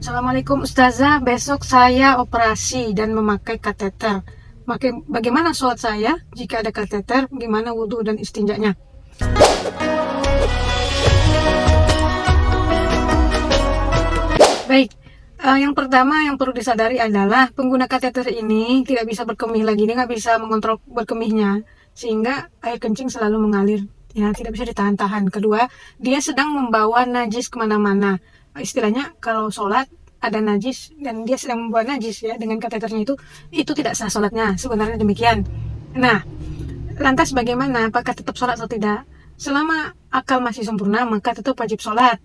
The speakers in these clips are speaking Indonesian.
Assalamualaikum Ustazah, besok saya operasi dan memakai kateter. Bagaimana sholat saya jika ada kateter? Gimana wudhu dan istinjaknya? Baik, yang pertama yang perlu disadari adalah pengguna kateter ini tidak bisa berkemih lagi, dia nggak bisa mengontrol berkemihnya, sehingga air kencing selalu mengalir, ya tidak bisa ditahan-tahan. Kedua, dia sedang membawa najis kemana-mana. Istilahnya kalau sholat ada najis dan dia sedang membawa najis ya dengan kateternya itu tidak sah sholatnya, sebenarnya demikian. Nah, lantas bagaimana? Apakah tetap sholat atau tidak? Selama akal masih sempurna, maka tetap wajib sholat.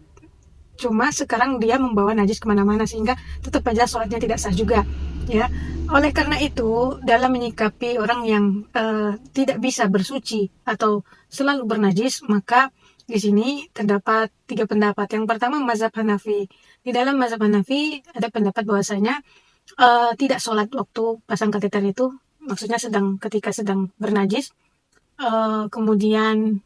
Cuma sekarang dia membawa najis kemana-mana sehingga tetap aja sholatnya tidak sah juga, ya. Oleh karena itu, dalam menyikapi orang yang tidak bisa bersuci atau selalu bernajis, maka di sini terdapat 3 pendapat. Yang pertama mazhab Hanafi. Di dalam mazhab Hanafi ada pendapat bahwasanya tidak sholat waktu pasang kateter itu, maksudnya ketika sedang bernajis. Kemudian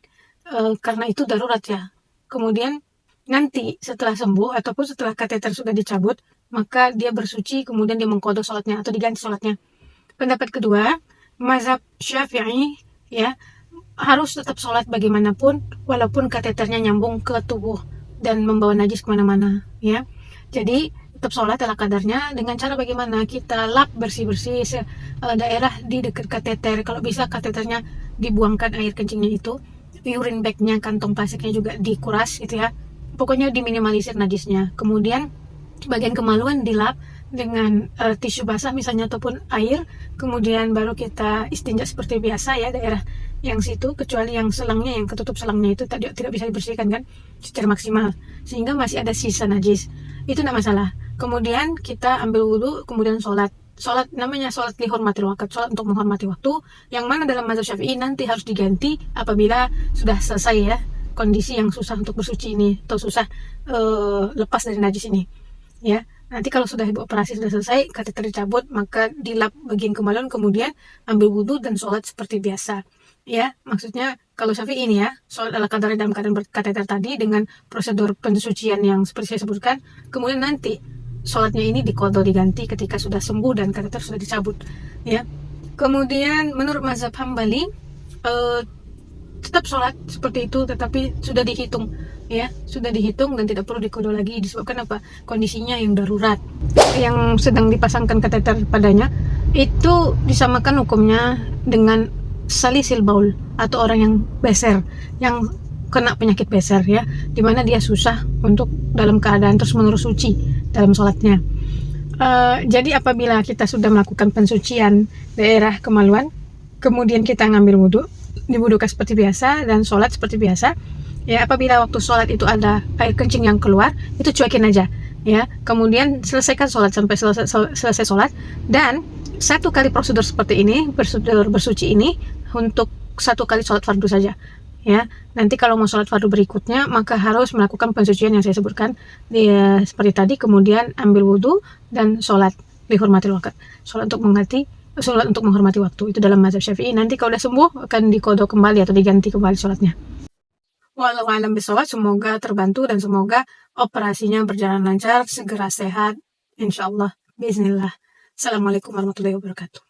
karena itu darurat ya. Kemudian nanti setelah sembuh ataupun setelah kateter sudah dicabut, maka dia bersuci, kemudian dia mengqadha sholatnya atau diganti sholatnya. Pendapat kedua, mazhab Syafi'i ya, harus tetap sholat bagaimanapun walaupun kateternya nyambung ke tubuh dan membawa najis kemana-mana ya. Jadi tetap sholat ala kadarnya dengan cara bagaimana kita lap bersih-bersih daerah di dekat kateter. Kalau bisa kateternya dibuangkan air kencingnya itu, urine bagnya, kantong plastiknya juga dikuras gitu ya, pokoknya diminimalisir najisnya. Kemudian bagian kemaluan dilap dengan tisu basah misalnya ataupun air, kemudian baru kita istinja seperti biasa ya, daerah yang situ, kecuali yang selangnya, yang ketutup selangnya itu tidak bisa dibersihkan kan secara maksimal sehingga masih ada sisa najis, itu tidak masalah. Kemudian kita ambil wudhu, kemudian sholat namanya sholat lihormati waktu, sholat untuk menghormati waktu, yang mana dalam mazhab Syafi'i nanti harus diganti apabila sudah selesai ya kondisi yang susah untuk bersuci ini atau susah lepas dari najis ini ya. Nanti kalau sudah ibu operasi sudah selesai, kateter dicabut, maka dilap bagian kemaluan, kemudian ambil wudhu dan sholat seperti biasa ya. Maksudnya kalau Syafi'i ini ya, sholat ala kadar dalam keadaan berkateter tadi dengan prosedur pensucian yang seperti saya sebutkan, kemudian nanti sholatnya ini diqadha, diganti ketika sudah sembuh dan kateter sudah dicabut ya. Kemudian menurut mazhab Hambali tetap sholat seperti itu, tetapi sudah dihitung ya, sudah dihitung dan tidak perlu diqadha lagi. Disebabkan apa? Kondisinya yang darurat, yang sedang dipasangkan kateter padanya itu disamakan hukumnya dengan salisil baul atau orang yang beser, yang kena penyakit beser ya, dimana dia susah untuk dalam keadaan terus menerus suci dalam sholatnya. Jadi apabila kita sudah melakukan pensucian daerah kemaluan, kemudian kita ngambil wudhu, diwudhukan seperti biasa dan sholat seperti biasa ya. Apabila waktu sholat itu ada air kencing yang keluar, itu cuekin aja ya. Kemudian selesaikan sholat sampai selesai sholat. Dan satu kali prosedur seperti ini, prosedur bersuci ini, untuk satu kali sholat fardu saja ya. Nanti kalau mau sholat fardu berikutnya, maka harus melakukan pensucian yang saya sebutkan seperti tadi, kemudian ambil wudhu dan sholat lihormatil waqt, sholat untuk menghormati waktu. Itu dalam mazhab Syafi'i. Nanti kalau udah sembuh akan diqadha kembali atau diganti kembali sholatnya. Wallahu a'lam bishawab. Semoga terbantu dan semoga operasinya berjalan lancar, segera sehat insyaallah, bismillah. Assalamualaikum warahmatullahi wabarakatuh.